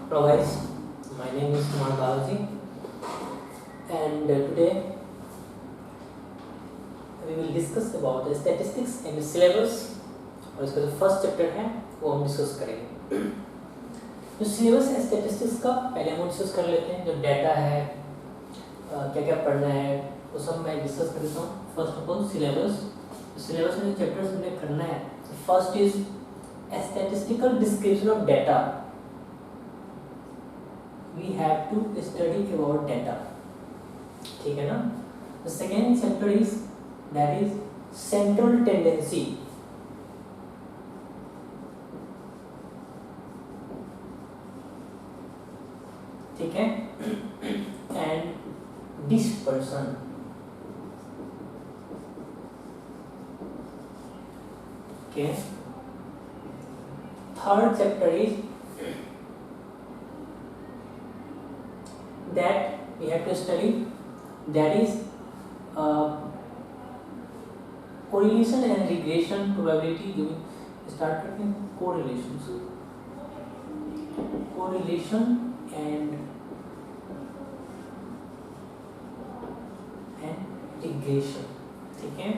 Hello guys, my name is Kumar Balaji and today we will discuss about the statistics and syllabus और इसका जो first chapter है वो हम discuss करेंगे। जो सिलेबस है स्टैटिस्टिक्स का पहले हम डिस्कस कर लेते हैं। जो डाटा है क्या क्या पढ़ना है वो सब मैं डिस्कस कर देता हूँ। फर्स्ट ऑफ ऑल सिलेबस में जो चैप्टर्स हमने करना है, first is statistical description of data. We have to study about data, ठीक है ना। The second chapter is that is central tendency, ठीक है, and dispersion, okay। Third chapter is that we have to study, that is correlation and regression probability। जो start करते हैं correlation and regression, ठीक है।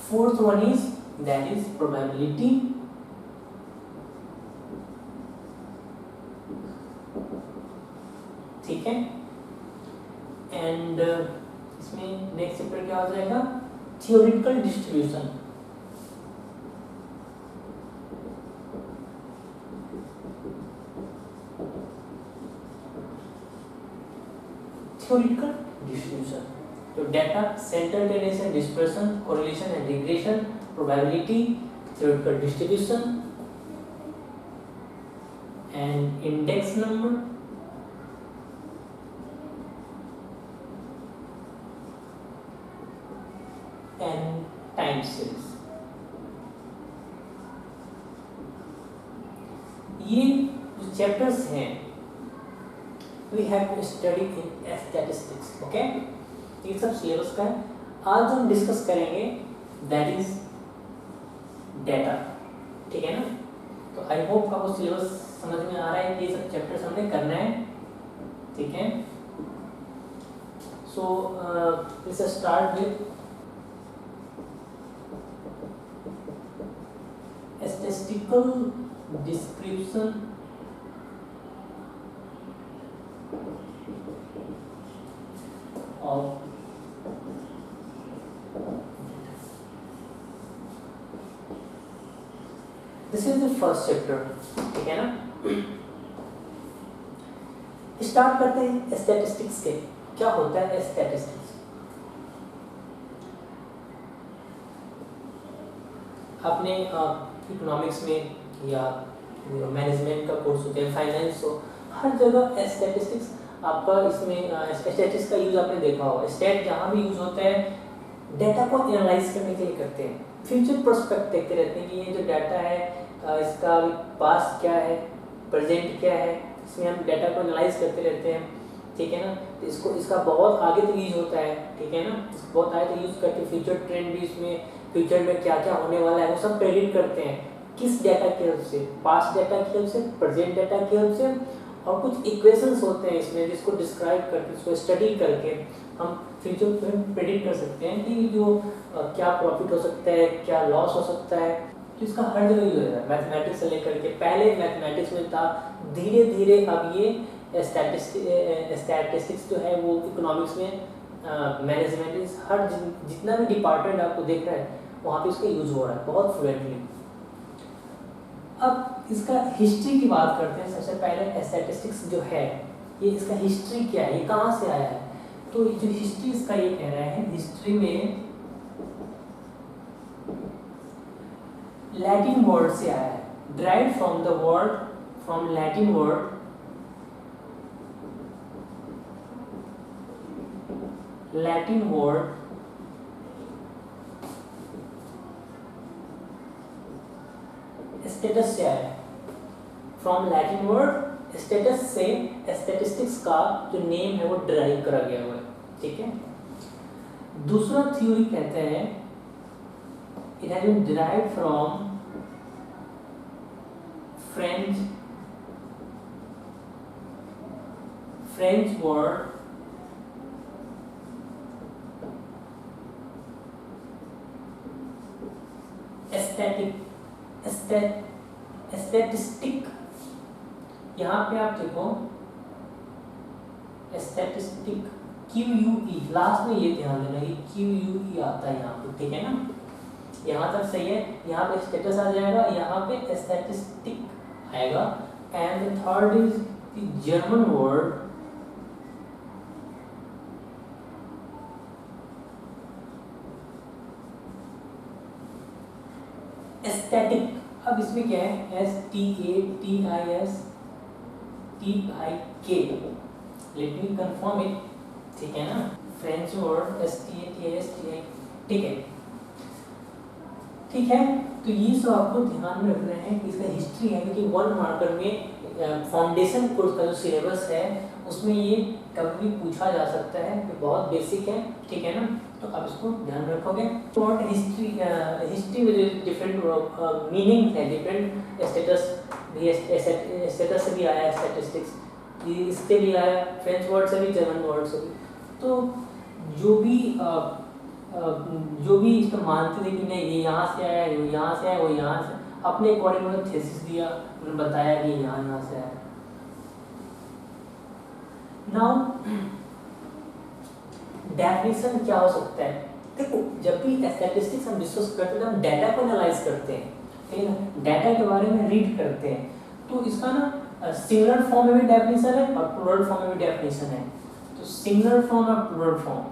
Fourth one is that is probability, ठीक है। And इसमें नेक्स्ट चैप्टर क्या हो जाएगा, थियोरेटिकल डिस्ट्रीब्यूशन, तो data, central tendency and dispersion, correlation and regression, probability, theoretical distribution and index number, and time series। ये जो चैप्टर्स हैं we have to study in statistics, okay। ये सब सिलेबस का है। आज जो हम डिस्कस करेंगे that is data, ठीक है ना। तो आई होप आपको सिलेबस समझ में आ रहा है कि ये सब चैप्टर्स हमने करना है, ठीक है। So let's start with statistical description of this is the first chapter, ठीक है ना। स्टार्ट करते हैं स्टैटिस्टिक्स के। क्या होता है स्टैटिस्टिक्स? आपने इकोनॉमिक्स में या मैनेजमेंट का कोर्स होता है, फाइनेंस हो, हर जगह स्टैटिस्टिक्स आपका इसमें स्टैटिस्टिक्स का यूज आपने देखा होगा। स्टैट जहाँ भी यूज होता है डाटा को एनालाइज करने के लिए करते हैं, फ्यूचर प्रोस्पेक्ट देखते रहते हैं कि ये जो डाटा है इसका पास्ट क्या है, प्रेजेंट क्या है, इसमें हम डाटा को एनालाइज करते रहते हैं, ठीक है ना। तो इसका बहुत आगे तक यूज होता है, ठीक है ना। बहुत आगे तक यूज करके फ्यूचर ट्रेंड भी, इसमें फ्यूचर में क्या क्या होने वाला है वो सब प्रेडिक्ट करते हैं। किस डाटा की हेल्प से? पास्ट डाटा की हेल्प से, प्रेजेंट डाटा की हेल्प से, और कुछ इक्वेशंस होते हैं इसमें जिसको डिस्क्राइब करके, इसको स्टडी करके हम फ्यूचर में प्रेडिक्ट कर सकते हैं कि जो क्या प्रॉफिट हो सकता है, क्या लॉस हो सकता है। तो इसका हर जगह यूज होता है, मैथमेटिक्स से लेकर के। पहले मैथमेटिक्स में था, धीरे धीरे अब ये स्टैटिस्टिक्स जो है वो इकोनॉमिक्स में, मैनेजमेंट, हर जितना भी डिपार्टमेंट आपको देख रहा है वहाँ पे इसका यूज हो रहा है बहुत फ्लुएंटली। अब इसका हिस्ट्री की बात करते हैं। सबसे पहले स्टैटिस्टिक्स जो है ये इसका हिस्ट्री क्या है, ये कहाँ से आया है? तो जो हिस्ट्री इसका ये कह रहा है, हिस्ट्री में लैटिन वर्ड से आया है, derived from the word, from Latin word status से आया है। फ्रॉम लैटिन वर्ड स्टेटस से स्टैटिस्टिक्स का जो नेम है वो डिराइव करा गया हुआ है, ठीक है। दूसरा थ्योरी कहते हैं it has been derived from French French word statistic, यहाँ पे आप देखो स्टैटिस्टिक QUE, लास्ट में ये ध्यान देना कि QUE आता है यहाँ पे, ठीक है ना, यहाँ तक सही है। यहाँ पे स्टेटस आ जाएगा, यहाँ पे स्टैटिस्टिक आएगा। And third is the German word aesthetic. अब इसमें क्या है, STATISTIK, let me confirm it, ठीक है ना, फ्रेंच वर्ड STATISTIK, ठीक है, ठीक है। तो ये सब आपको ध्यान में रखना है कि इसका हिस्ट्री है, क्योंकि 1 मार्कर में फाउंडेशन कोर्स का जो सिलेबस है उसमें ये कभी भी पूछा जा सकता है, तो बहुत बेसिक है, ठीक है ना, तो आप इसको ध्यान रखोगे। और हिस्ट्री में जो डिफरेंट मीनिंग है, डिफरेंट स्टेटस से भी आया है, स्टैटिस्टिक्स इससे भी आया, फ्रेंच वर्ड से भी, जर्मन वर्ड से भी। तो जो भी इसको मानते थे कि नहीं ये यहाँ से आया, वो यहाँ से आया, वो यहाँ से, अपने अकॉर्डिंग उन्होंने थीसिस दिया, उन्होंने बताया कि यहाँ से आया। नाउ डेफिनेशन क्या हो सकता है, देखो जब भी स्टैटिस्टिक्स हम डिस्कस करते हैं तो हम डाटा को एनालाइज करते हैं, ठीक है ना, डाटा के बारे में रीड करते हैं, तो इसका ना सिंगुलर फॉर्म में भी डेफिनेशन है और प्लूरल फॉर्म में भी डेफिनेशन है। तो सिंगुलर फॉर्म और plural form,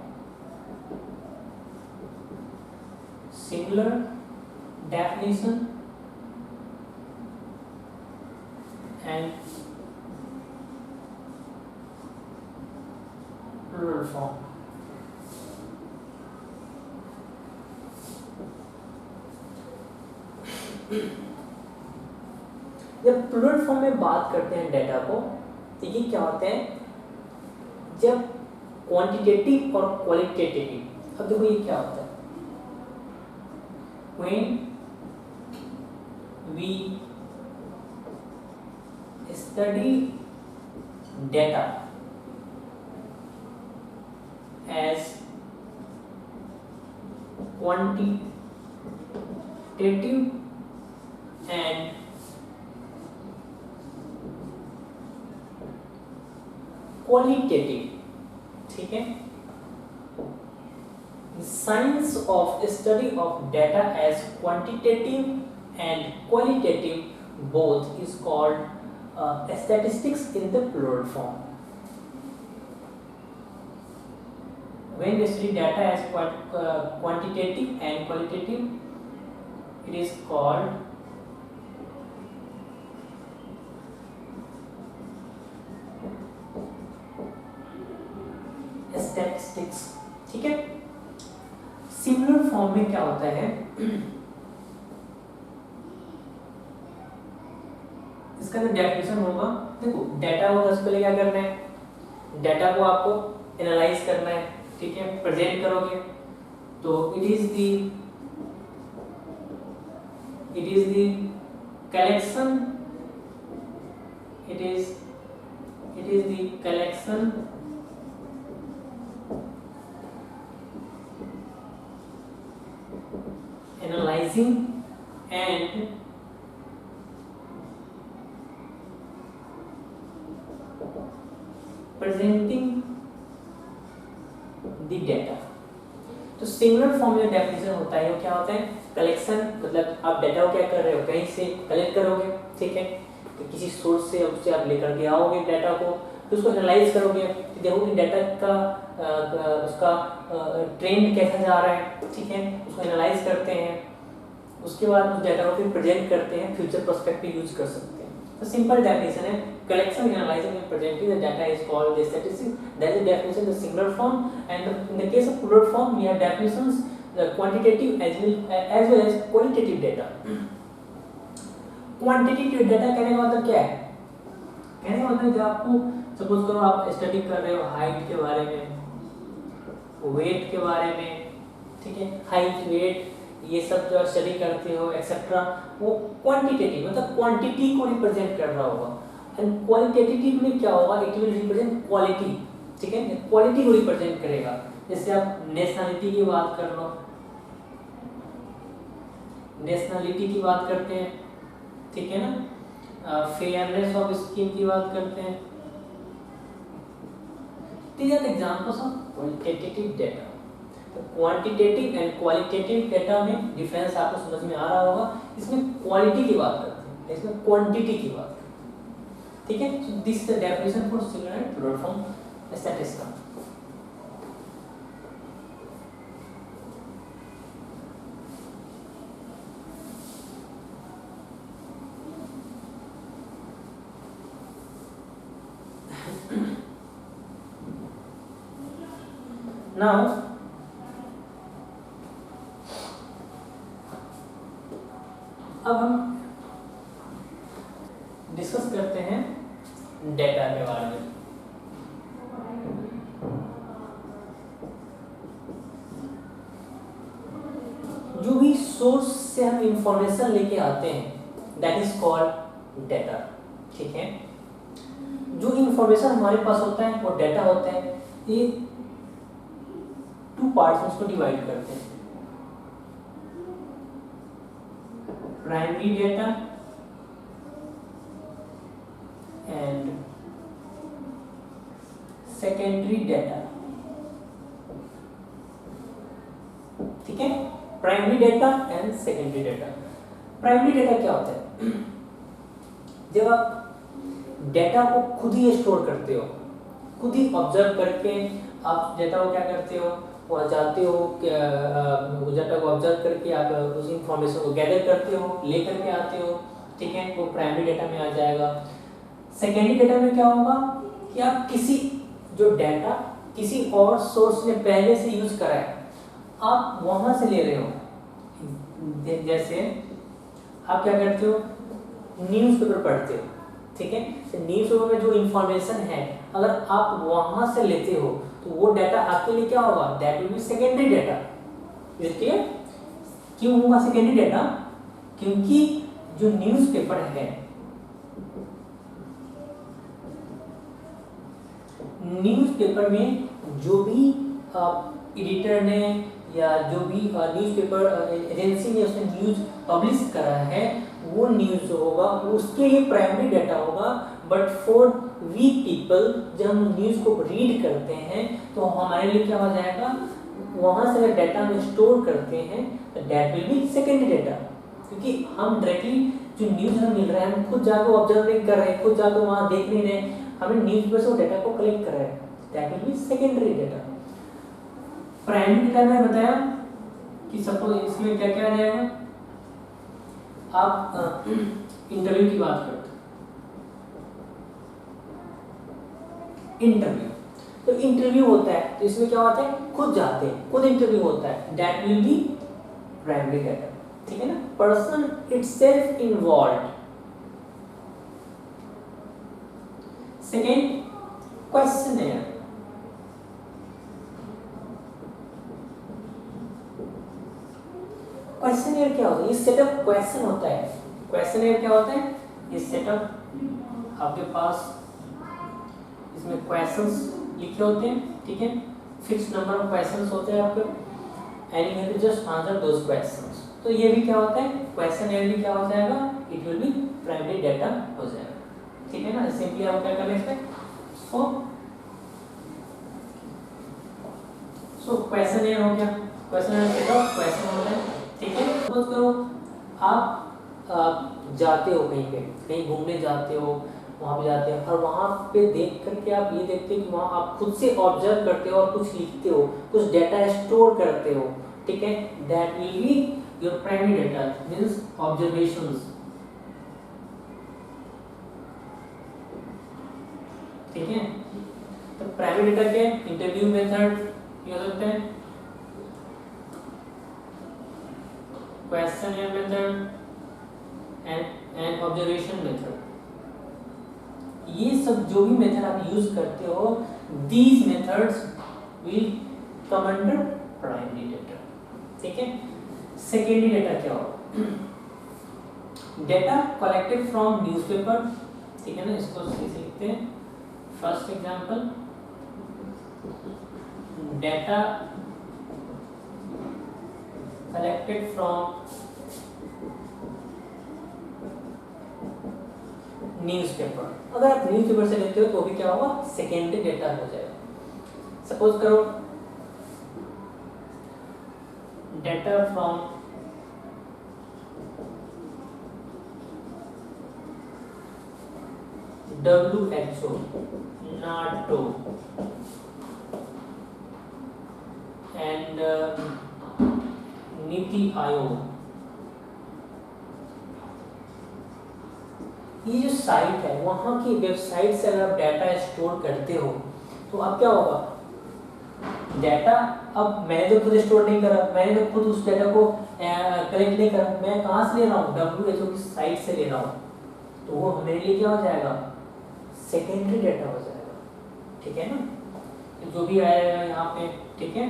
singular definition and plural form. जब प्लूरल फॉर्म में बात करते हैं डाटा को, तो ये क्या होता है, जब क्वांटिटेटिव और क्वालिटेटिव, अब देखो ये क्या होता है, when we study data as quantitative and qualitative, ठीक है, the science of study of data as quantitative and qualitative both is called statistics in the plural form. When we study data as quantitative and qualitative, it is called statistics, ठीक है। Similar form में क्या होता है, इसका जो definition होगा, देखो डाटा होगा, उसके लिए क्या करना है, डाटा को आपको एनालाइज करना है, ठीक है, प्रेजेंट करोगे, तो it is the collection, it is the collection analyzing and presenting the data। तो सिंगुलर फॉर्म में डेफिनेशन होता है, वो क्या होता है, कलेक्शन, मतलब आप डाटा को क्या कर रहे हो, कहीं से कलेक्ट करोगे, ठीक है, तो किसी सोर्स से उससे आप लेकर के आओगे डाटा को, फिर उसको एनालाइज करोगे, तो देखोगे डाटा का उसका ट्रेंड कैसा जा रहा है, ठीक है, उसको एनालाइज करते हैं, उसके बाद उस डाटा को फिर प्रेजेंट करते हैं, फ्यूचर पर्सपेक्टिव यूज कर सकते हैं। तो सिंपल डेफिनेशन है, collection, analyzing and presenting the data is called the statistics. That is the definition, the singular form, and in the case of plural form we have definitions, the quantitative as well as qualitative data। quantitative data कहने का मतलब क्या है, कहने का मतलब कि आपको सपोज करो आप स्टडी कर रहे हो हाइट के बारे में, वेट के बारे में, ठीक है, हाइट वेट ये सब जो स्टडी करते हो एक्सेट्रा, वो क्वांटिटेटिव मतलब क्वांटिटी को रिप्रेजेंट कर रहा होगा। एंड क्वालिटेटिव में क्या होगा, इट विल रिप्रेजेंट क्वालिटी, ठीक है, क्वालिटी को रिप्रेजेंट करेगा। जैसे आप नेशनलिटी की बात कर लो, नेशनलिटी की बात करते हैं, ठीक है ना, फेयरनेस ऑफ स्कीम की बात करते हैं। These are the examples of quantitative data. तो क्वांटिटेटिव एंड क्वालिटेटिव डेटा में डिफरेंस आपको समझ में आ रहा होगा। इसमें क्वालिटी की बात करते हैं, इसमें क्वांटिटी की बात करते हैं, ठीक है। So this is the definition for singular and plural form statistics. Now अब हम डिस्कस करते हैं डेटा के बारे में। जो भी सोर्स से हम इंफॉर्मेशन लेके आते हैं दैट इज कॉल्ड डेटा, ठीक है। जो इंफॉर्मेशन हमारे पास होता है वो डेटा होता है। ये टू पार्ट्स में इसको डिवाइड करते हैं, primary data and secondary data, ठीक है। Primary data and secondary data. Primary data क्या होता है? जब आप डेटा को खुद ही स्टोर करते हो, खुद ही ऑब्जर्व करके आप डेटा को क्या करते हो, वहाँ जाते हो, डेटा को ऑब्जर्व करके आप उस इंफॉर्मेशन को गैदर करते हो, लेकर के आते हो, ठीक है, वो प्राइमरी डेटा में आ जाएगा। सेकेंडरी डेटा में क्या होगा कि आप किसी जो डेटा किसी और सोर्स ने पहले से यूज करा है, आप वहां से ले रहे हो। जैसे आप क्या करते हो, न्यूज़पेपर पढ़ते हो, ठीक है। तो न्यूज़पेपर में जो इंफॉर्मेशन है अगर आप वहां से लेते हो तो वो डाटा आपके लिए क्या होगा, that will B secondary data. इसलिए क्यों होगा सेकेंडरी डाटा? क्योंकि जो न्यूज़पेपर है, न्यूज़पेपर में जो भी एडिटर ने या जो भी न्यूज़पेपर एजेंसी ने उसने न्यूज़ पब्लिश करा है, वो न्यूज़ जो होगा उसके लिए प्राइमरी डाटा होगा। बट फॉर वी पीपल जब हम न्यूज़ को रीड करते हैं तो हमारे लिए क्या हो जाएगा, वहाँ से अगर डाटा हम स्टोर करते हैं तो that will B secondary data. क्योंकि हम डायरेक्टली जो न्यूज़ हमें मिल रहा है हम खुद जाकर ऑब्जर्व नहीं कर रहे हैं, खुद जाकर वहाँ देख नहीं रहे, हमें न्यूज़पेपर से वो डाटा को कलेक्ट कर रहे हैं, that will B secondary data. Primary data में बताया कि सपोज इसमें क्या क्या आ जाएगा, आप इंटरव्यू की बात करते हैं, इंटरव्यू, तो इंटरव्यू होता है तो इसमें क्या होता है, खुद जाते हैं, खुद इंटरव्यू होता है, that will be primary data, ठीक है ना। Person itself involved. Second, questionnaire. Questionnaire क्या होता है, ये सेटअप क्वेश्चन होता है। क्वेश्चनर क्या होता है, ये सेटअप आपके पास इसमें क्वेश्चंस लिखे होते हैं, ठीक है, फिक्स नंबर ऑफ क्वेश्चंस होते हैं आपके, and you have to just answer those questions. तो ये भी क्या होता है, क्वेश्चनर भी क्या हो जाएगा, it will be primary data हो जाएगा, ठीक है ना। सिंपली आप क्या करें इसमें, सो क्वेश्चनर हो गया, क्वेश्चनर सेटअप क्वेश्चन होता है, ठीक है। सपोज करो आप जाते हो कहीं पे, कहीं घूमने जाते हो, वहाँ पे जाते हैं और वहाँ पे देख करके आप ये देखते हो कि वहाँ आप खुद से ऑब्जर्व करते हो और कुछ लिखते हो, कुछ डेटा स्टोर करते हो, ठीक है, that will be your primary data, means observations, ठीक है। तो प्राइमरी डेटा के इंटरव्यू मेथड क्या हो सकते हैं, questionnaire method and observation method. ये सब जो भी मेथड आप यूज करते हो, these methods will come under primary data, ठीक है। सेकेंडरी डेटा क्या हो, डेटा कलेक्टेड फ्रॉम न्यूज़पेपर ठीक है ना, इसको सी से लिखते हैं। First example, data collected from newspaper. अगर आप न्यूज़पेपर से लेते हो तो भी क्या होगा, सेकेंडरी डेटा हो जाएगा। सपोज करो data from WHO, NATO and NITI Aayog, ये जो साइट है वहाँ की वेबसाइट से अगर आप डाटा स्टोर करते हो तो अब क्या होगा, डाटा अब मैंने तो खुद स्टोर नहीं करा, मैंने तो खुद उस डाटा को कलेक्ट नहीं करा, मैं कहाँ से ले रहा हूँ, WHO की साइट से ले रहा हूँ, तो वो मेरे लिए क्या हो जाएगा, सेकेंडरी डाटा हो जाएगा। ठीक है ना, जो भी आएगा यहाँ पे, ठीक है,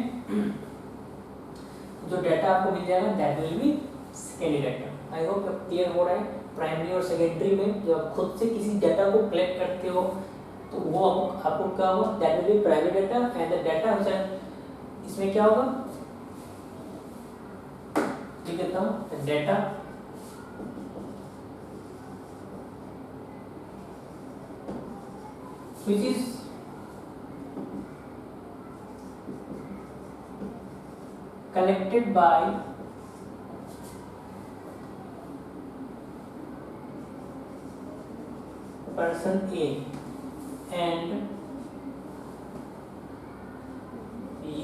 जो डाटा आपको मिल जाएगा that will B secondary data. I hope clear हो रहा है। प्राइमरी और सेकेंडरी में जब आप खुद से किसी डाटा को कलेक्ट करते हो तो वो आपको क्या होगा, that will B private data and the data इसमें क्या होगा, लिख देता हूँ, data which is collected by person A and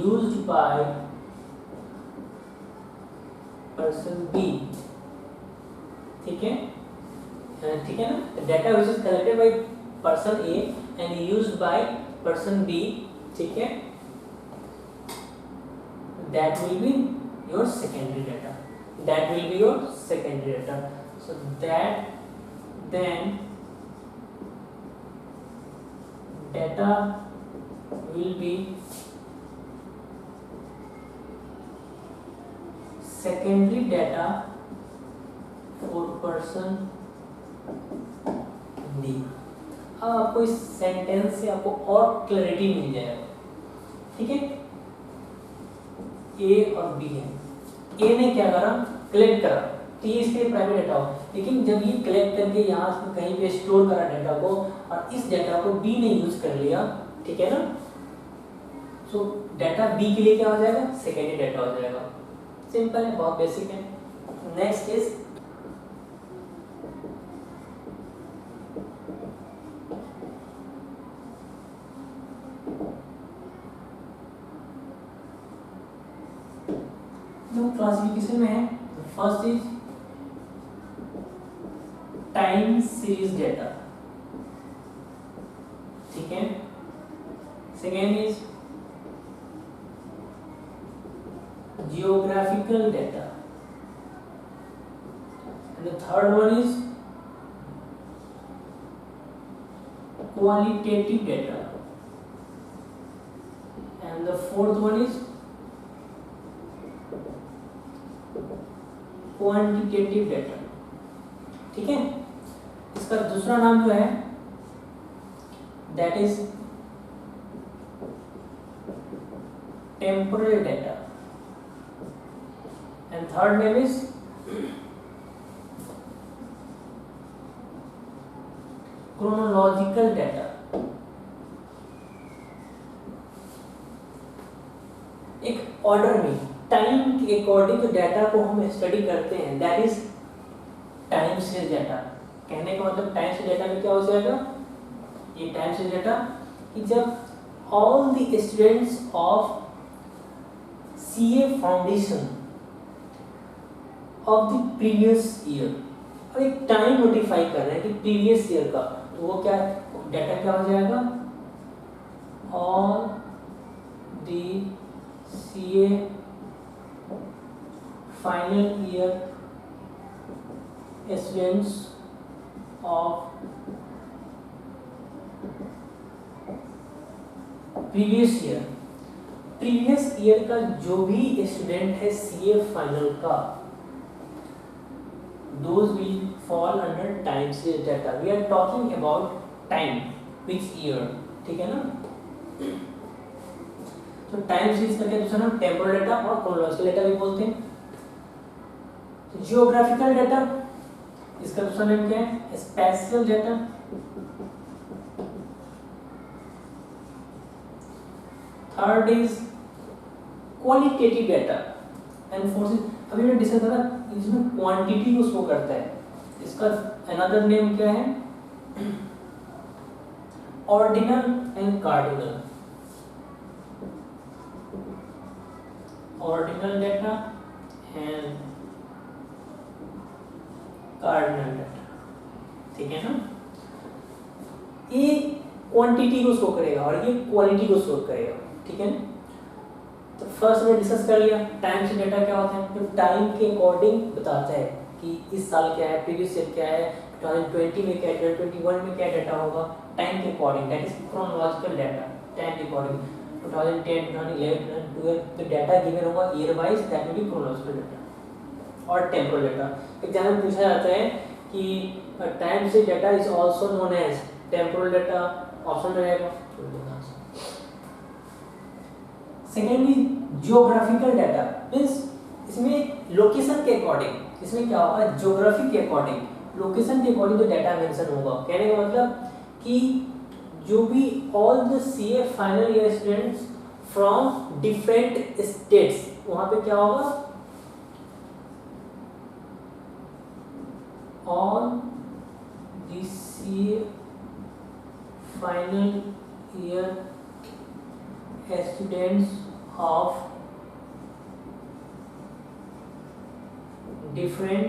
used by person B। ठीक है, ठीक है ना, data which is collected by person A and used by person B, ठीक है, that will be your secondary data, that will be your secondary data। So that then data will be secondary data for person D। अब आपको इस sentence से आपको और clarity मिल जाएगा। ठीक है, ए और बी है, ए ने क्या करा, कलेक्ट करा, तो ये इसके लिए प्राइवेट डाटा हो, लेकिन जब ये कलेक्ट करके यहाँ कहीं पे स्टोर करा डाटा को और इस डाटा को बी ने यूज कर लिया, ठीक है ना, सो डाटा बी के लिए क्या हो जाएगा, सेकेंडरी डाटा हो जाएगा। सिंपल है, बहुत बेसिक है। नेक्स्ट इज जो क्लासिफिकेशन में है, first is time series data, ठीक है, second is geographical data and the third one is qualitative data and the fourth one is quantitative data. ठीक है, इसका दूसरा नाम जो है that is temporal data and third name is chronological data. एक ऑर्डर में टाइम के अकॉर्डिंग जो डाटा को हम स्टडी करते हैं that is time series data. कहने का मतलब टाइम सीरीज डाटा में क्या हो जाएगा, ये टाइम सीरीज डाटा कि जब all the students of CA foundation of the previous year, और एक टाइम नोटिफाई कर रहे हैं कि प्रीवियस ईयर का, तो वो क्या डाटा क्या हो जाएगा, all the CA final year students of previous year. Previous year का जो भी स्टूडेंट है सीए फाइनल का, those will fall under time series data. We are talking about time, which year, ठीक है ना। तो टाइम सीरीज का क्या दूसरा नाम टेम्पोरल डेटा और क्रोनोलॉजिकल डेटा भी बोलते हैं। जियोग्राफिकल डेटा, इसका दूसरा नाम क्या है spatial data. Third is qualitative data and fourth अभी मैंने डिस्कस करा इसमें क्वांटिटी को शो करता है, इसका अनदर नेम क्या है ordinal and cardinal. Ordinal data and cardinal data, ठीक है ना। ये क्वांटिटी को शो करेगा और ये क्वालिटी को शो करेगा, ठीक है। तो फर्स्ट में डिस्कस कर लिया टाइम से डेटा क्या होता है, जो टाइम के अकॉर्डिंग बताता है कि इस साल क्या है, प्रीवियस ईयर क्या है, 2020 में क्या है, 2021 में क्या डेटा होगा, टाइम के according, that is chronological data. Time के अकॉर्डिंग 2010 2011 2012 जो डेटा गिवन होगा year wise, that will be chronological data. और टेम्पोरल डेटा एग्जाम में पूछा जाता है कि टाइम से data is also known as temporal data, option में रहेगा। सेकेंडली जियोग्राफिकल डेटा मींस इसमें लोकेशन के अकॉर्डिंग, इसमें क्या होगा ज्योग्राफी के अकॉर्डिंग, लोकेशन के अकॉर्डिंग जो डेटा मेंशन होगा। कहने का मतलब कि जो भी all the CA final year students from different states, वहां पे क्या होगा all the CA final year students of different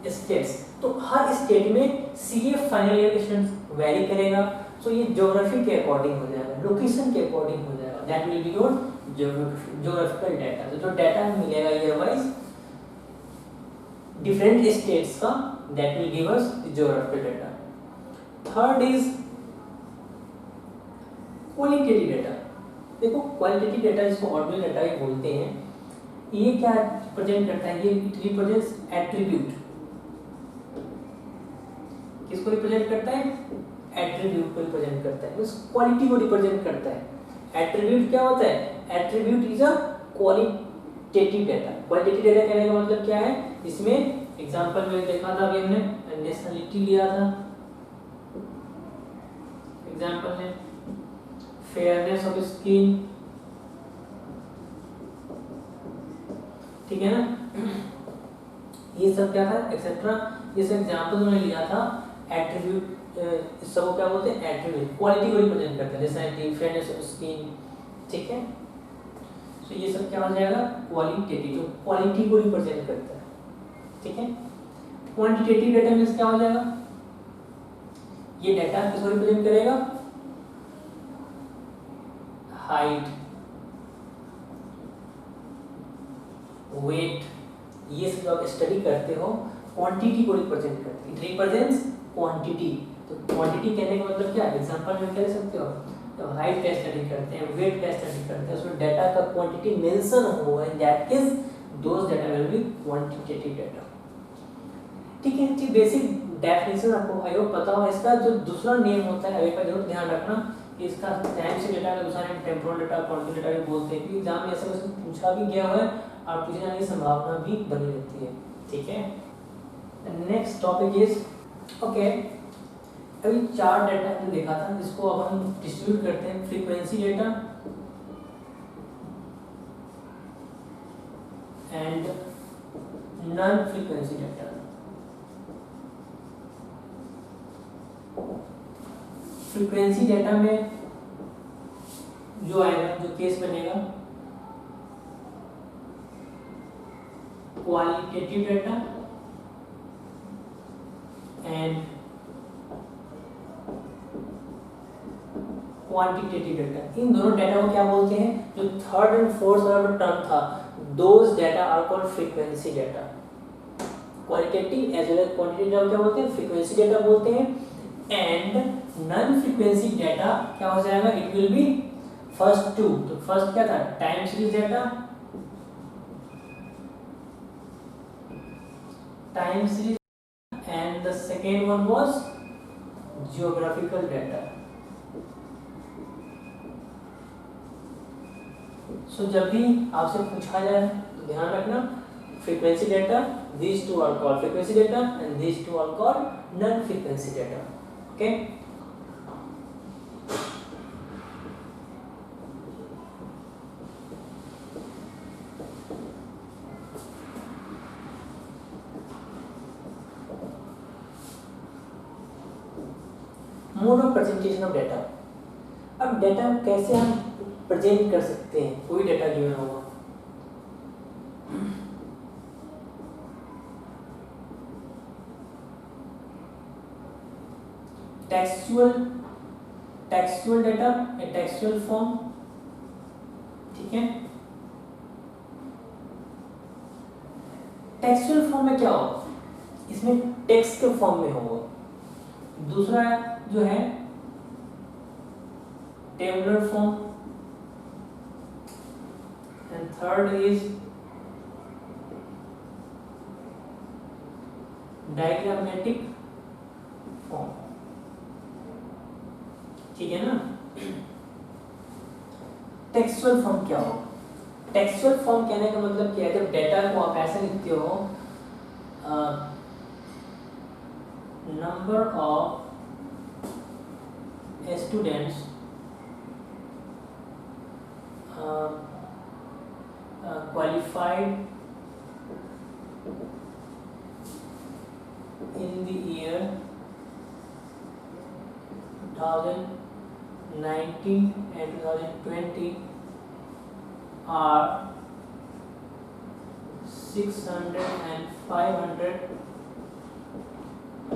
states, तो हर स्टेट में सीए फाइनल ईयर के स्टूडेंट्स वेरी करेगा। सो ये ज्योग्राफी के अकॉर्डिंग हो जाएगा, लोकेशन के अकॉर्डिंग हो जाएगा, that will be your geographical data. तो जो डेटा मिलेगा ईयर वाइज डिफरेंट स्टेट्स का, that will give us geographical data. Third is qualitative data. देखो क्वालिटेटिव डेटा इसको ऑर्डिनल डेटा भी बोलते हैं। ये क्या रिप्रेजेंट करता है, ये इट रिप्रेजेंट्स एट्रीब्यूट। किसको रिप्रेजेंट करता है, एट्रीब्यूट को रिप्रेजेंट करता है, उस क्वालिटी को रिप्रेजेंट करता है। एट्रीब्यूट क्या होता है, attribute is a qualitative data. Qualitative data कहने का मतलब क्या है, इसमें एग्जांपल में देखा था अभी हमने नेशनलिटी लिया था, एग्जांपल में फेयरनेस ऑफ स्किन, ठीक है ना, ये सब क्या था एक्सेट्रा। ये सब एग्जांपल उन्होंने लिया था एट्रीब्यूट, इस सब को क्या बोलते हैं एट्रीब्यूट, क्वालिटी को रिप्रेजेंट करते हैं, जैसे फेयरनेस ऑफ स्किन, ठीक है। तो ये सब क्या हो जाएगा क्वालिटेटिव, जो क्वालिटी को रिप्रेजेंट करता है, ठीक है। क्वांटिटेटिव डेटा मींस क्या हो जाएगा, ये डेटा किसको रिप्रेजेंट करेगा, हाइट, वेट, ये सब आप स्टडी करते हो क्वांटिटी को रिप्रेजेंट करते हैं, इट रिप्रेजेंट्स क्वांटिटी। तो क्वांटिटी कहने का मतलब क्या है, एग्जांपल में कह सकते हो, तो हाइट का स्टडी करते हैं, वेट का स्टडी करते हैं, उसमें डाटा का क्वांटिटी मेंशन हुआ है, that is those data will be quantitative data, ठीक है। ठीक बेसिक डेफिनेशन आपको आई होप पता हो। इसका जो दूसरा नेम होता है अभी का जरूर ध्यान रखना, इसका टाइम से डेटा का दूसरा name temporal data, quantitative data भी बोलते हैं, क्योंकि एग्जाम में ऐसा क्वेश्चन पूछा भी गया है और पूछने जाने की संभावना भी बनी रहती है, ठीक है। नेक्स्ट टॉपिक इज ओके, अभी चार डेटा हमने देखा था, जिसको अब हम डिस्ट्रीब्यूट करते हैं, frequency data and non frequency data. Frequency data में जो आएगा, जो केस बनेगा, qualitative data and quantitative data. इन दोनों डेटा को क्या बोलते हैं, जो थर्ड एंड फोर्थ वाला टर्म था, those data are called frequency data. Qualitative as well as quantitative data क्या बोलते हैं, फ्रीक्वेंसी डेटा बोलते हैं। एंड नॉन फ्रीक्वेंसी डेटा क्या हो जाएगा, it will be first two. तो फर्स्ट क्या था, time series data, time series second one was geographical data. So जब भी आपसे पूछा जाए तो ध्यान रखना, frequency data, these two are called frequency data and these two are called non-frequency data. Okay. Mode of presentation of data. अब data कैसे हम प्रेजेंट कर सकते हैं, कोई डेटा गिवन होगा, टेक्सचुअल डेटा, टेक्सचुअल फॉर्म, ठीक है। टेक्सचुअल फॉर्म में क्या होगा, इसमें टेक्स्ट के फॉर्म में होगा। दूसरा जो है tabular form, and third is diagrammatic form, ठीक है ना। टेक्सचुअल फॉर्म क्या हो, टेक्सचुअल फॉर्म कहने का मतलब क्या है, जब डेटा को आप ऐसे लिखते हो, number of students qualified in the year 2019 and 2020 are 600 and 500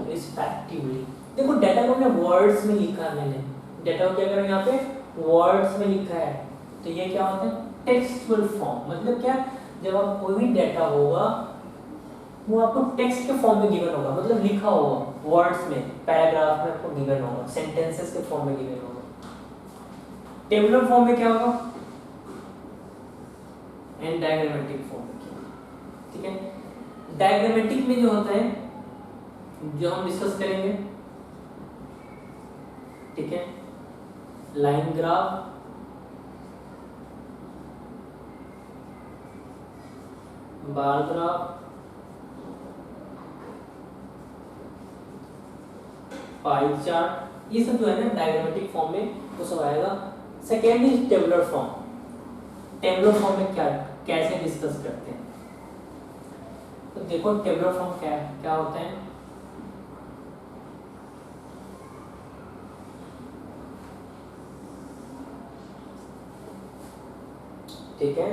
respectively. देखो डेटा को हमने वर्ड्स में लिखा है, मैंने डेटा को क्या करेंगे यहाँ पे वर्ड्स में लिखा है, तो ये क्या होता है टेक्सचुअल फॉर्म। मतलब क्या, जब आप कोई भी डेटा होगा वो आपको टेक्स्ट के फॉर्म में गिवन होगा, मतलब लिखा होगा वर्ड्स में, पैराग्राफ में आपको गिवन होगा, सेंटेंसेस के फॉर्म में गिवन होगा। टेबुलर फॉर्म में क्या होगा, एंड डायग्रामेटिक फॉर्म में क्या, ठीक है। डायग्रामेटिक में जो होता है, जो हम डिस्कस करेंगे, ठीक है, line graph, bar graph, pie chart, ये सब जो है ना डायग्रामेटिक फॉर्म में वो सब आएगा। Second is tabular form. Tabular form में क्या कैसे डिस्कस करते हैं, तो देखो टेबुलर फॉर्म क्या क्या होता है। ठीक है,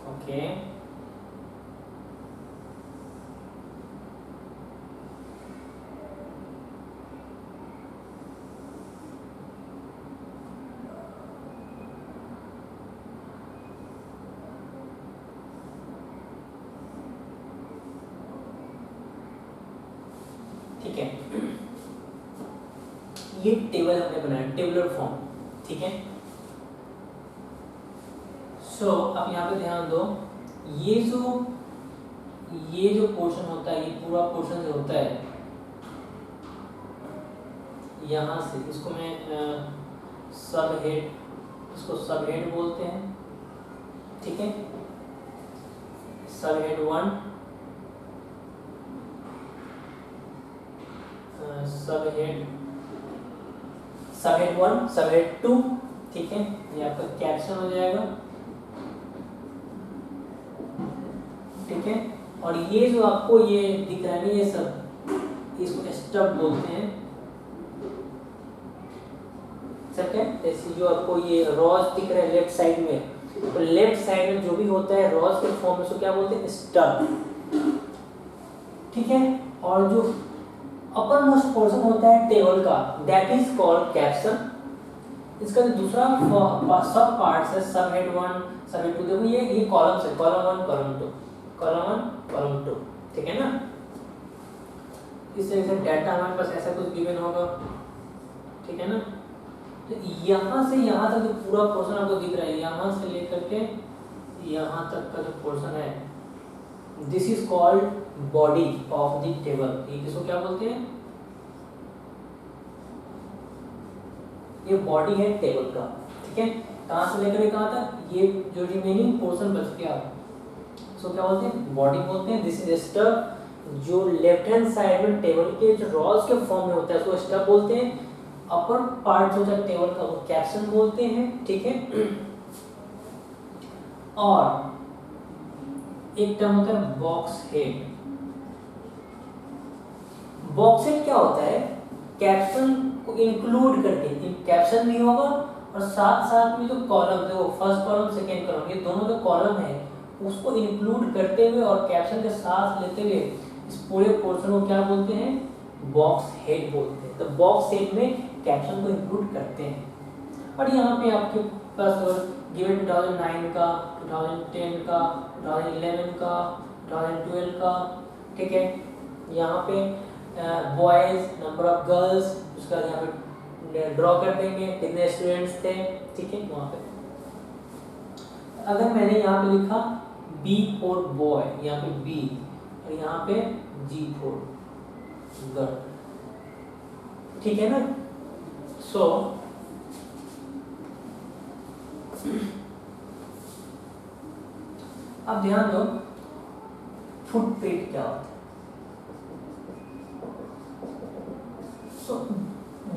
ओके, ठीक है, ये टेबल हमने बनाया टेबुलर फॉर्म, ठीक है। सो अब यहाँ पे ध्यान दो, ये जो पोर्शन होता है, ये पूरा पोर्शन जो होता है यहाँ से, इसको मैं सब हेड, इसको सब हेड बोलते हैं, ठीक है। सब हेड 1, सब हेड 1, सब हेड 2, ठीक है। ये आपका कैप्शन हो जाएगा, ठीक है। और ये जो आपको ये दिख रहा है ना, ये सब इसको स्टब बोलते हैं, ठीक है। जैसे जो आपको ये रॉज दिख रहा है लेफ्ट साइड में, तो लेफ्ट साइड में जो भी होता है रॉज के फॉर्म में उसको क्या बोलते हैं स्टब, ठीक है। और जो अपर मोस्ट पोर्शन होता है टेबल का, दैट इज कॉल्ड कैप्शन। इसका जो दूसरा सब पार्ट्स है, सब हेड 1, सब हेड 2, देखो ये कॉलम्स है, कॉलम 1, कॉलम 2, कॉलम 1, कॉलम 2, ठीक है ना। इस तरह से डाटा हमारे पास ऐसा कुछ गिवन होगा, ठीक है ना। तो यहाँ से यहाँ तक जो पूरा पोर्शन आपको दिख रहा है, यहाँ से लेकर के यहाँ तक का जो पोर्शन है, this is called body of the table. ये किसको क्या बोलते हैं? ये बॉडी है टेबल का, ठीक है। कहाँ से लेकर कहाँ तक? ये जो रिमेनिंग पोर्शन बच गया सो क्या बोलते हैं? बॉडी बोलते हैं। दिस इज स्टफ, जो लेफ्ट हैंड साइड में टेबल के जो रॉज के फॉर्म में होता है उसको स्टफ बोलते हैं। अपर पार्ट जो होता है टेबल का वो कैप्शन बोलते हैं, ठीक है। और एक टर्म होता है बॉक्स हेड। बॉक्स हेड क्या होता है? कैप्शन को इंक्लूड करके, कैप्शन भी होगा और साथ साथ में जो कॉलम, जो फर्स्ट कॉलम सेकेंड कॉलम, ये दोनों जो कॉलम है उसको इंक्लूड करते हुए और कैप्शन के साथ लेते हुए इस पूरे पोर्शन को क्या बोलते हैं? बॉक्स हेड बोलते हैं। तो बॉक्स हेड में कैप्शन को इंक्लूड करते हैं। और यहाँ पे आपके पास गिवन 2009 का, 2010 का, 2011 का, 2012 का, ठीक है। यहाँ पे बॉयज, नंबर ऑफ गर्ल्स, उसका यहाँ पे ड्रॉ कर देंगे कितने स्टूडेंट्स थे, ठीक है। वहाँ पे अगर मैंने यहाँ पे लिखा B फॉर बॉय, यहाँ पे B और यहाँ पे G फॉर गर्ल, ठीक है ना। सो अब ध्यान दो फुटप्रिंट क्या होता है। सो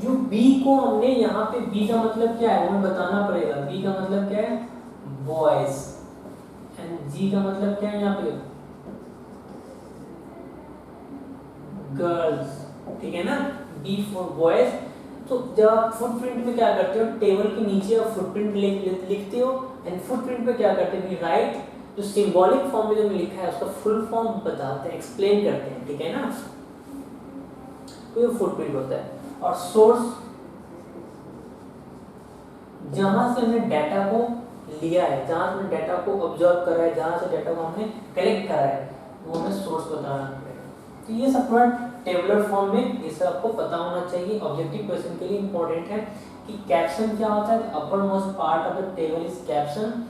जो B को हमने यहाँ पे, B का मतलब क्या है हमें बताना पड़ेगा। B का मतलब क्या है? बॉयज। एंड G का मतलब क्या है यहाँ पे? गर्ल्स, ठीक है ना। B for boys. तो जब आप फुटप्रिंट में क्या करते हो, टेबल के नीचे आप फुटप्रिंट लिखते हो एंड फुटप्रिंट पे क्या करते हैं? राइट, जो सिंबॉलिक फॉर्म में जो लिखा है उसका फुल फॉर्म बताते हैं, एक्सप्लेन करते हैं, ठीक है ना। तो ये फुटप्रिंट होता है। और सोर्स, जहां से हमने डाटा को लिया है, जहां से हमने डाटा को ऑब्जर्व करा है, जहां से डाटा को हमने कलेक्ट करा है, वो हमें सोर्स बताना पड़ेगा। तो ये सब पूरा टेबुलर फॉर्म में ये सब आपको पता होना चाहिए। ऑब्जेक्टिव क्वेश्चन के लिए इंपॉर्टेंट है कि कैप्शन क्या होता है। Upper most part of the table is caption.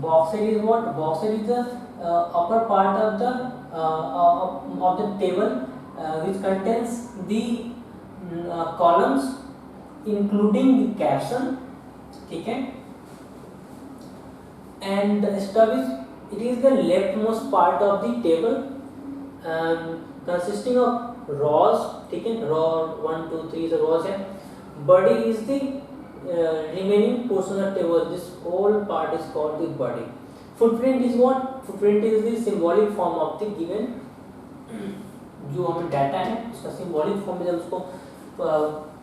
Box head is what? Box head is the upper part of the table which contains the columns including the caption, ठीक है। and stub is, it is the leftmost part of the table consisting of rows, ठीक है। रो 1 2 3 से rows है। body is the remaining portion of table, this whole part is called the body. footprint is what? footprint is the symbolic form of the given, जो हमें data है उसका symbolic form में जब उसको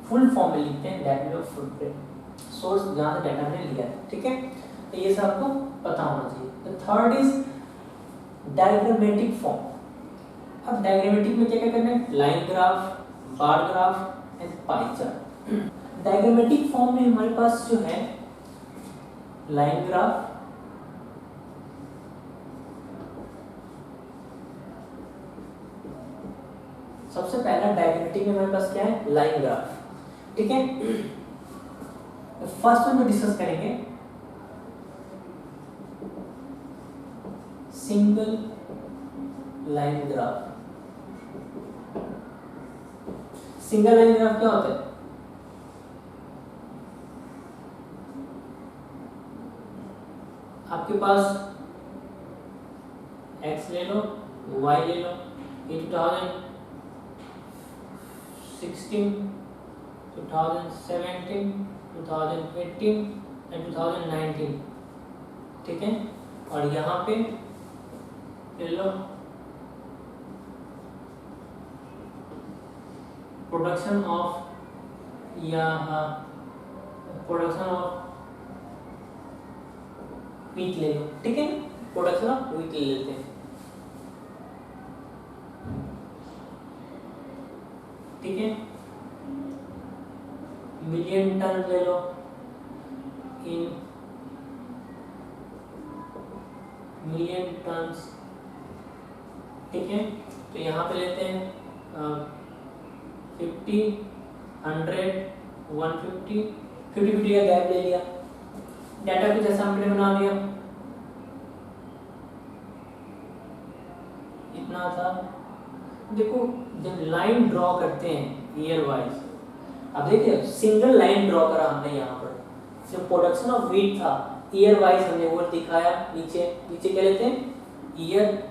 फुल फॉर्म में लिखते हैं दैट मीन फुटप्रिंट, सोर्स जहाँ से डाटा हमने लिया है, ठीक है। तो ये सब आपको पता होना चाहिए। Third is diagrammatic form. अब डायग्रामेटिक में क्या क्या करना है? Line graph, bar graph and pie chart. Diagrammatic form में हमारे पास जो है लाइन ग्राफ, सबसे पहला डायग्रामेटिक में हमारे पास क्या है? लाइन ग्राफ, ठीक है। फर्स्ट में डिस्कस करेंगे single line graph. Single line graph क्या होता है? आपके पास x ले लो, y ले लो, 2016, 2017, 2018 एंड 2019, ठीक है। और यहाँ पे ले लो प्रोडक्शन ऑफ या प्रोडक्शन ऑफ वीट ले लो, ठीक है। प्रोडक्शन ऑफ वीट ले लेते हैं, ठीक है। मिलियन टन ले लो इन मिलियन टन्स, ठीक है। तो यहाँ पे लेते हैं 50, 100, 150, 50-50 का गैप ले लिया। डाटा को जैसा हमने बना लिया, देखो जब लाइन ड्रॉ करते हैं ईयर वाइज, अब देखिए सिंगल लाइन ड्रॉ करा हमने यहाँ पर, जो प्रोडक्शन ऑफ व्हीट था ईयर वाइज हमने वो दिखाया, नीचे नीचे क्या लेते हैं ईयर,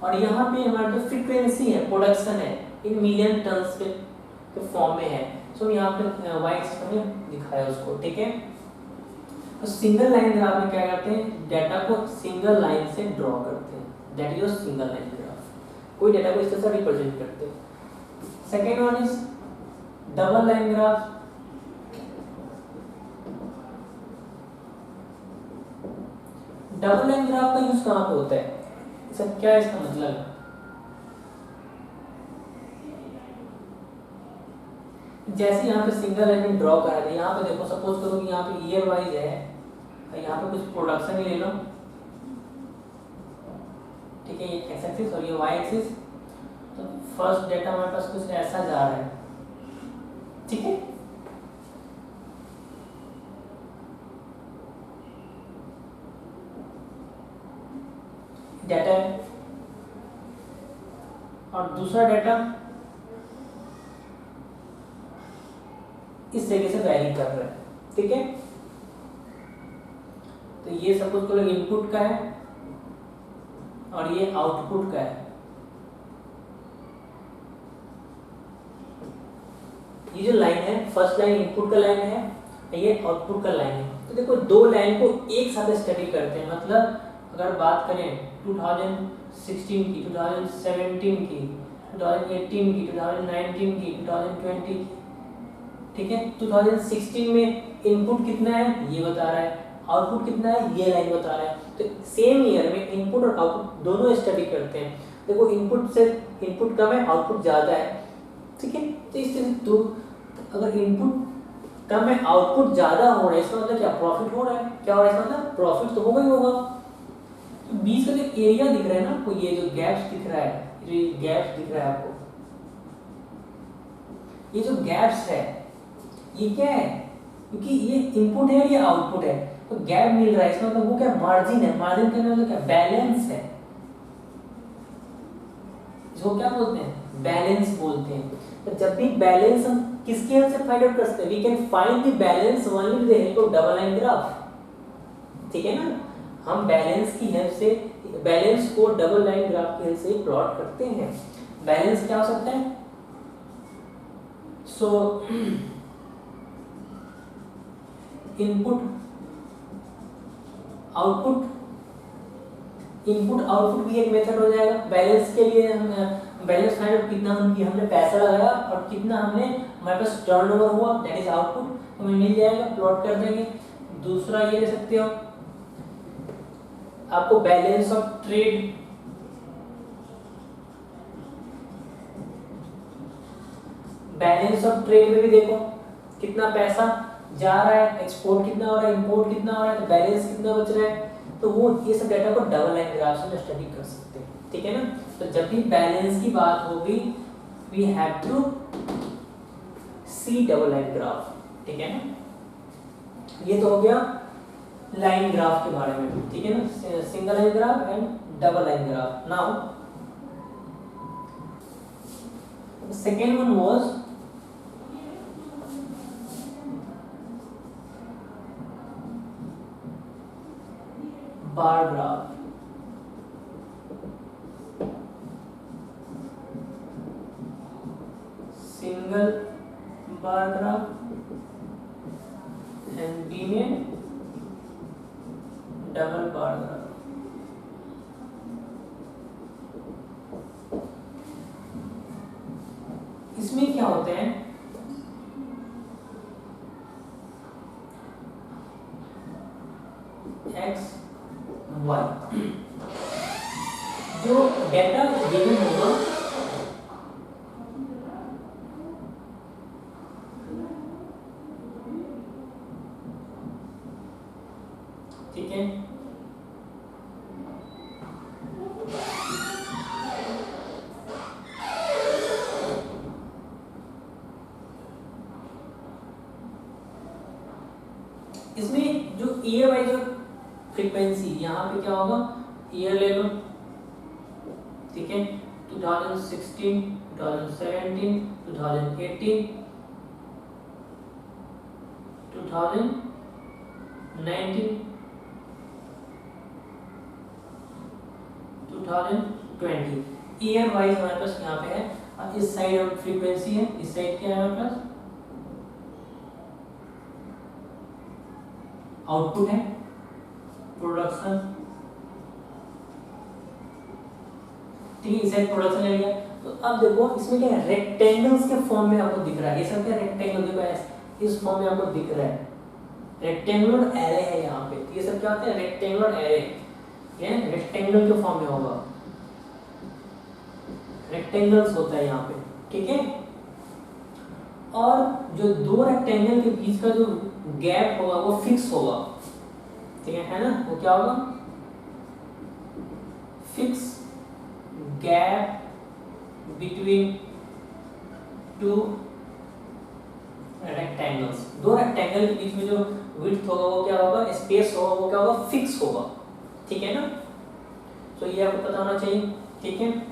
और यहाँ पे हमारा जो फ्रीक्वेंसी है प्रोडक्शन है इन मिलियन टन्स के फॉर्म में है, सो यहाँ पे वाई एक्सिस में दिखाया उसको, ठीक है। तो सिंगल लाइन ग्राफ में क्या करते हैं, डाटा को सिंगल लाइन से ड्रॉ करते हैं, that is single line graph, कोई डाटा को इस तरह से रिप्रेजेंट करते हैं। Second one is double line graph. Double line graph का यूज कहाँ पे होता है, इसका क्या इसका मतलब है, जैसे यहाँ पे सिंगल लाइन ड्रॉ करा है, यहाँ पे देखो सपोज करो कि यहाँ पे ईयर वाइज है, यहाँ पे कुछ प्रोडक्शन ही ले लो, ठीक है, ये एक्स एक्सिस और ये वाई एक्सिस, तो फर्स्ट डेटा हमारे पास कुछ ऐसा जा रहा है, ठीक है। डेटा है और दूसरा डेटा इस तरीके से वैरी कर रहा है, ठीक है। तो ये सपोज करो इनपुट का है और ये आउटपुट का है, ये जो लाइन है फर्स्ट लाइन इनपुट का लाइन है, ये आउटपुट का लाइन है। तो देखो दो लाइन को एक साथ स्टडी करते हैं, मतलब अगर बात करें 2016 की, 2017 की, 2018 की, 2019 की, 2020, ठीक है। 2016 में इनपुट कितना है ये बता रहा है, आउटपुट कितना है ये लाइन बता रहा है। तो सेम ईयर में इनपुट और आउटपुट दोनों स्टडी करते हैं। देखो इनपुट कम है आउटपुट ज़्यादा है, ठीक है। तो इस तरह तो अगर इनपुट कम है आउटपुट ज़्यादा हो रहा है, इसका मतलब क्या प्रॉफिट हो रहा है, क्या हो रहा है इसका मतलब प्रॉफिट तो होगा ही होगा। तो बीच का जो एरिया दिख रहा है ना आपको, ये जो गैप्स दिख रहा है, ये गैप्स दिख रहा है आपको, ये जो गैप्स है ये क्या है, क्योंकि ये इनपुट है और ये आउटपुट है, तो गैप मिल रहा है, इसका मतलब वो क्या मार्जिन है, मार्जिन का मतलब क्या बैलेंस है, जो क्या बोलते हैं बैलेंस बोलते हैं। तो जब भी बैलेंस हम किसके हेल्प से फाइंड आउट कर सकते हैं, we can find the balance only with the help of double line graph, ठीक है ना। हम बैलेंस की हेल्प से, बैलेंस को डबल लाइन ग्राफ की हेल्प से प्लॉट करते हैं। बैलेंस क्या हो सकता है, सो इनपुट आउटपुट, इनपुट आउटपुट भी एक मेथड हो जाएगा। बैलेंस के लिए हम बैलेंस फाइंड आउट कितना हमने पैसा लगाया और कितना हमने हमारे पास टर्नओवर हुआ, दैट इज आउटपुट, हमें मिल जाएगा, प्लॉट कर देंगे। दूसरा ये ले सकते हो आपको balance of trade, balance of trade में भी देखो कितना पैसा जा रहा है, एक्सपोर्ट कितना हो रहा है, इंपोर्ट कितना हो रहा है, तो बैलेंस कितना बच रहा है। तो वो ये सब डाटा को डबल लाइन ग्राफ से स्टडी कर सकते हैं, ठीक है ना। तो जब भी बैलेंस की बात होगी we have to see double line graph, ठीक है ना। ये तो हो गया लाइन ग्राफ के बारे में, ठीक है ना, single line graph and double line graph. Now second one was bar graph. Single bar graph and B में डबल बार ग्राफ। इसमें क्या होते हैं, एक्स वाई जो डेटा गिवन होगा ठीक है, इसमें जो ईयर वाइज जो फ्रीक्वेंसी यहाँ पे क्या होगा, ईयर ले लो, ठीक ठीक है, 2016, 2017, 2018, 2019, 2020 ईयर वाइज हमारे पास यहाँ पे है। इस साइड हम फ्रीक्वेंसी है, इस साइड क्या है हमारे पास आउटपुट है, प्रोडक्शन, ठीक है, इस साइड प्रोडक्शन ले लिया। तो अब देखो इसमें क्या है, रेक्टेंगल्स के फॉर्म में आपको दिख रहा है, ये सब क्या रेक्टेंगल देखो इस फॉर्म में आपको दिख रहा है, रेक्टेंगुलर एरे है यहाँ पे। ये सब क्या होता है, रेक्टेंगुलर एरे, ये रेक्टेंगल के फॉर्म में होगा, रेक्टेंगल्स होता है यहाँ पे, ठीक है। और जो दो रेक्टेंगल के बीच का जो गैप होगा वो फिक्स होगा, ठीक है ना, वो क्या होगा, fix gap between two rectangles. दो रेक्टेंगल के बीच में जो विड्थ होगा वो क्या होगा, स्पेस होगा वो क्या होगा, फिक्स होगा, ठीक है ना। तो ये आपको पता होना चाहिए, ठीक है।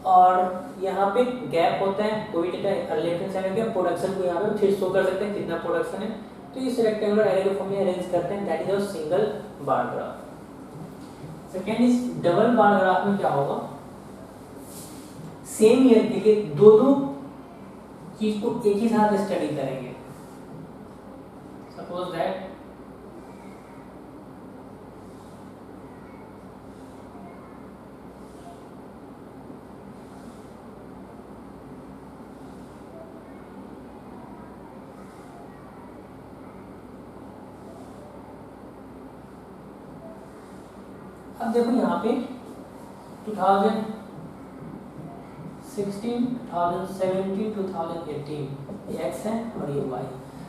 और यहाँ पे गैप होता है, कोई डेटा लेफ्ट हैंड साइड में प्रोडक्शन को यहाँ पे फिर शो कर सकते हैं कितना प्रोडक्शन है। तो इस रेक्टेंगुलर एरे के फॉर्म में अरेंज करते हैं, that is a single bar graph. Second is double bar graph में क्या होगा, सेम ईयर के दो चीज को एक ही साथ स्टडी करेंगे। सपोज दैट अब देखो यहाँ पे 2016, 2017, 2018 ये x है और ये y।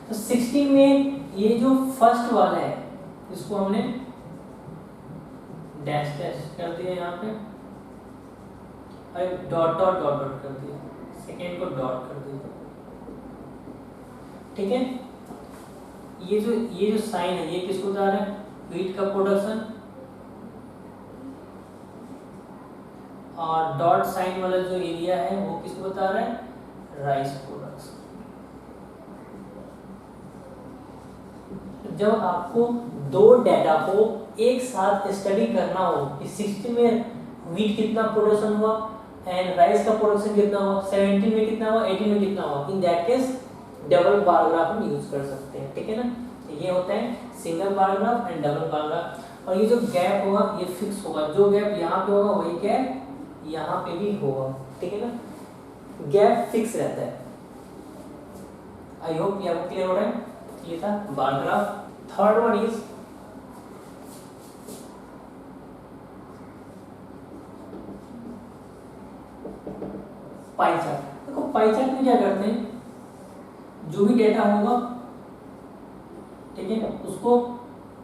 तो 16 में ये जो फर्स्ट वाला है इसको हमने डैश डैश कर दिया यहाँ पे, और डॉट डॉट डॉट डॉट कर दिया, सेकेंड को डॉट कर दिया, ठीक है। ये जो साइन है ये किसको बता रहा है, व्हीट का प्रोडक्शन, और डॉट साइन वाला जो एरिया है वो किसको बता रहा है, राइस प्रोडक्शन। जब आपको दो डाटा को एक साथ स्टडी करना हो कि 60 में व्हीट कितना प्रोडक्शन हुआ एंड राइस का प्रोडक्शन कितना हुआ, 17 में कितना हुआ, 18 में कितना हुआ, in that case double bar graph हम यूज कर सकते हैं, ठीक है ना। ये होता है single bar graph and double bar graph. और ये जो गैप होगा ये फिक्स होगा, जो गैप यहाँ पे होगा वही गैप यहाँ पे भी होगा, ठीक है ना, गैप फिक्स रहता है। आई होप ये आपको क्लियर हो रहा है। ये था bar graph. Third one is pie chart. देखो पाई चार्ट में क्या करते हैं, जो भी डेटा होगा, ठीक है, उसको